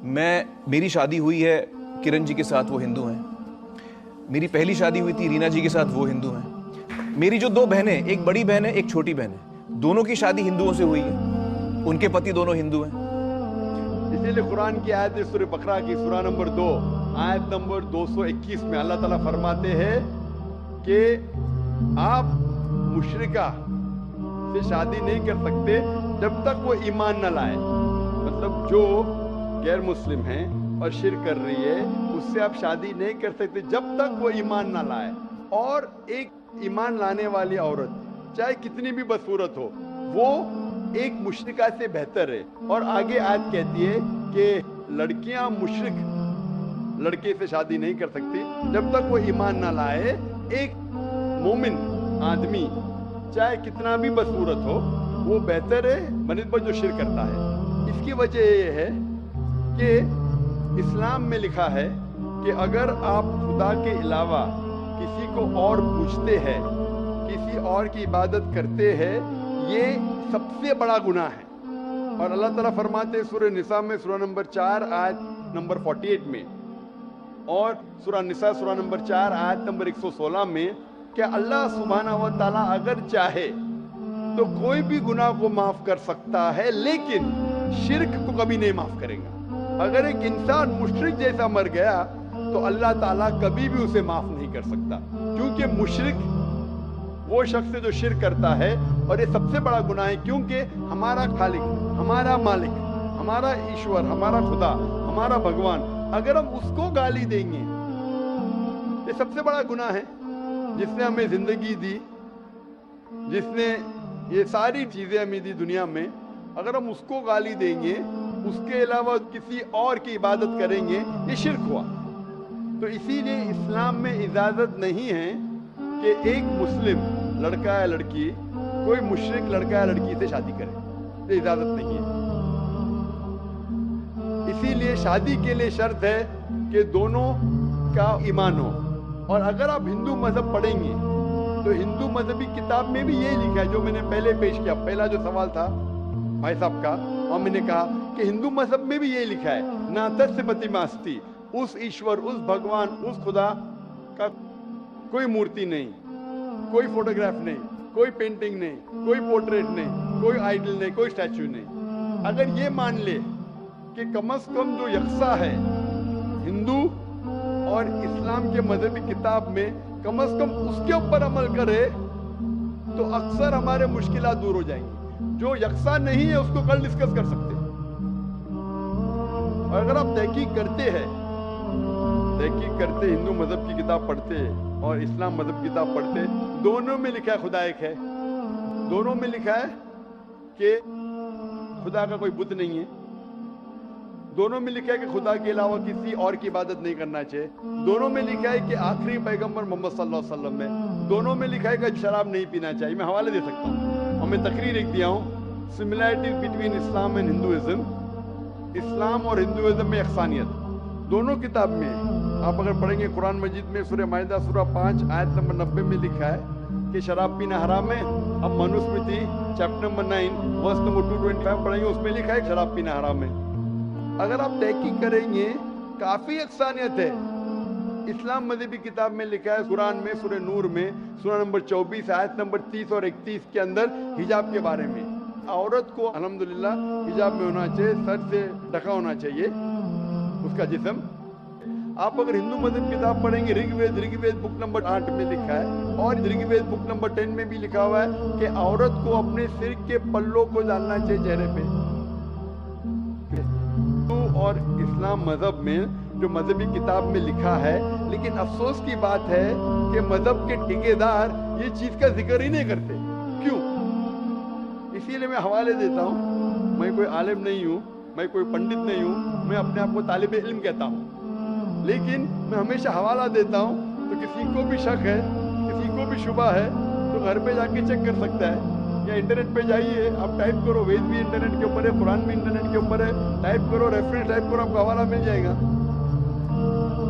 میری شادی ہوئی ہے کرن جی کے ساتھ، وہ ہندو ہیں. میری پہلی شادی ہوئی تھی رینا جی کے ساتھ، وہ ہندو ہیں. میری جو 2 بہنیں، ایک بڑی بہن ہے ایک چھوٹی بہن ہے، دونوں کی شادی ہندوؤں سے ہوئی ہے، ان کے پتی دونوں ہندو ہیں. اسی لیے قرآن کی آیت سورہ بقرہ کی سورہ نمبر 2 آیت نمبر 221 میں اللہ تعالیٰ فرماتے ہیں کہ آپ مشرکہ سے شادی نہیں کر سکتے جب تک وہ ایمان نہ لائے. مطلب جو غیر مسلم ہیں اور شرک کر رہی ہے اس سے آپ شادی نہیں کر سکتے جب تک وہ ایمان نہ لائے. اور ایک ایمان لانے والی عورت چاہے کتنی بھی بدصورت ہو وہ ایک مشرکہ سے بہتر ہے. اور آگے آیت کہتی ہے کہ لڑکیاں مشرک لڑکے سے شادی نہیں کر سکتی جب تک وہ ایمان نہ لائے. ایک مومن آدمی چاہے کتنا بھی بدصورت ہو وہ بہتر ہے بنسبت جو شرک کرتا ہے. اس کی وجہ یہ ہے کہ اسلام میں لکھا ہے کہ اگر آپ خدا کے علاوہ کسی کو اور پوچھتے ہیں، کسی اور کی عبادت کرتے ہیں، یہ سب سے بڑا گناہ ہے. اور اللہ تعالیٰ فرماتے ہیں سورہ نساء میں سورہ نمبر 4 آیت نمبر 48 میں اور سورہ نساء سورہ نمبر 4 آیت نمبر 116 میں کہ اللہ سبحانہ و تعالیٰ اگر چاہے تو کوئی بھی گناہ کو معاف کر سکتا ہے لیکن شرک کو کبھی نہیں معاف کرے گا. اگر ایک انسان مشرک جیسا مر گیا تو اللہ تعالیٰ کبھی بھی اسے معاف نہیں کر سکتا، کیونکہ مشرک وہ شخص ہے جو شرک کرتا ہے اور یہ سب سے بڑا گناہ ہے. کیونکہ ہمارا خالق، ہمارا مالک، ہمارا ایشور، ہمارا خدا، ہمارا بھگوان، اگر ہم اس کو گالی دیں گے یہ سب سے بڑا گناہ ہے. جس نے ہمیں زندگی دی، جس نے یہ ساری چیزیں ہمیں دی دنیا میں، اگر ہم اس کو گالی دیں گے، اس کے علاوہ کسی اور کی عبادت کریں گے، یہ شرک ہوا. تو اسی لیے اسلام میں اجازت نہیں ہے کہ ایک مسلم لڑکا یا لڑکی کوئی مشرک لڑکا یا لڑکی سے شادی کرے، یہ اجازت نہیں ہے. اسی لیے شادی کے لیے شرط ہے کہ دونوں کا ایمان ہو. اور اگر آپ ہندو مذہب پڑھیں گے تو ہندو مذہبی کتاب میں بھی یہی لکھا ہے جو میں نے پہلے پیش کیا، پہلا جو سوال تھا بھائی صاحب کا، اور میں نے کہا کہ ہندو مذہب میں بھی یہی لکھا ہے ناتس پتیماستی، اس ایشور، اس بھگوان، اس خدا کا کوئی مورتی نہیں، کوئی فوٹوگراف نہیں، کوئی پینٹنگ نہیں، کوئی پورٹریٹ نہیں، کوئی آئیڈل نہیں، کوئی اسٹیچو نہیں. اگر یہ مان لے کہ کم از کم جو یکساں ہے ہندو اور اسلام کے مذہبی کتاب میں، کم از کم اس کے اوپر عمل کرے تو اکثر ہمارے مشکلات دور ہو جائیں گی. جو یکساں نہیں ہے اس کو کل ڈسکس کر سکتے ہیں. اور اگر آپ تحقیق کرتے ہندو مذہب کی کتاب پڑھتے اور اسلام مذہب کی کتاب پڑھتے، دونوں میں لکھا ہے خدا ایک ہے. دونوں میں لکھا ہے کہ خدا کا کوئی بت نہیں ہے. دونوں میں لکھا ہے کہ خدا کے علاوہ کسی اور کی عبادت نہیں کرنا چاہیے. دونوں میں لکھا ہے کہ آخری پیغمبر محمد صلی اللہ علیہ وسلم ہے. دونوں میں لکھا ہے کہ شراب نہیں پینا چاہیے. میں حوالے دے سکتا ہوں اور میں تقریر لکھ دیا ہوں، similarities between Islam and Hinduism, Islam اور ہندوازم میں یکسانیت. دونوں کتاب میں آپ اگر پڑھیں گے قرآن مجید میں سورہ مائدہ سورہ 5 آیت نمبر 90 میں لکھا ہے کہ شراب پینا حرام ہے. اب Manusmriti chapter number 9 verse number 225 پڑھیں گے، اس میں لکھا ہے کہ شراب پینا حرام ہے. اگر آپ تحقیق کریں گے کافی یکسانیت ہے. اسلام مذہبی کتاب میں لکھا ہے قرآن میں سورہ نور میں سورہ نمبر 24 آیت نمبر 30 اور 31 کے اندر حجاب کے بارے میں، عورت کو الحمدللہ حجاب میں ہونا چاہیے، سر سے ڈھکا ہونا چاہیے اس کا جسم. آپ اگر ہندو مذہب کتاب پڑھیں گے رگ وید بک نمبر 8 میں لکھا ہے اور رگ وید بک نمبر 10 میں بھی لکھا ہوا ہے کہ عورت کو اپنے سر کے پلوں کو ڈالنا چاہیے چہرے پہ. اور اسلام مذہب میں جو مذہبی کتاب میں لکھا ہے، لیکن افسوس کی بات ہے کہ مذہب کے ٹھیکیدار یہ چیز کا ذکر ہی نہیں کرتے. کیوں؟ اسی لیے میں حوالے دیتا ہوں. میں کوئی عالم نہیں ہوں، میں کوئی پنڈت نہیں ہوں، میں اپنے آپ کو طالب علم کہتا ہوں، لیکن میں ہمیشہ حوالہ دیتا ہوں. تو کسی کو بھی شک ہے، کسی کو بھی شبہ ہے تو گھر پہ جا کے چیک کر سکتا ہے، یا انٹرنیٹ پہ جائیے، آپ ٹائپ کرو، وید بھی انٹرنیٹ کے اوپر ہے، قرآن بھی انٹرنیٹ کے اوپر ہے، ٹائپ کرو، ریفرنس ٹائپ کرو، آپ کو حوالہ مل جائے گا.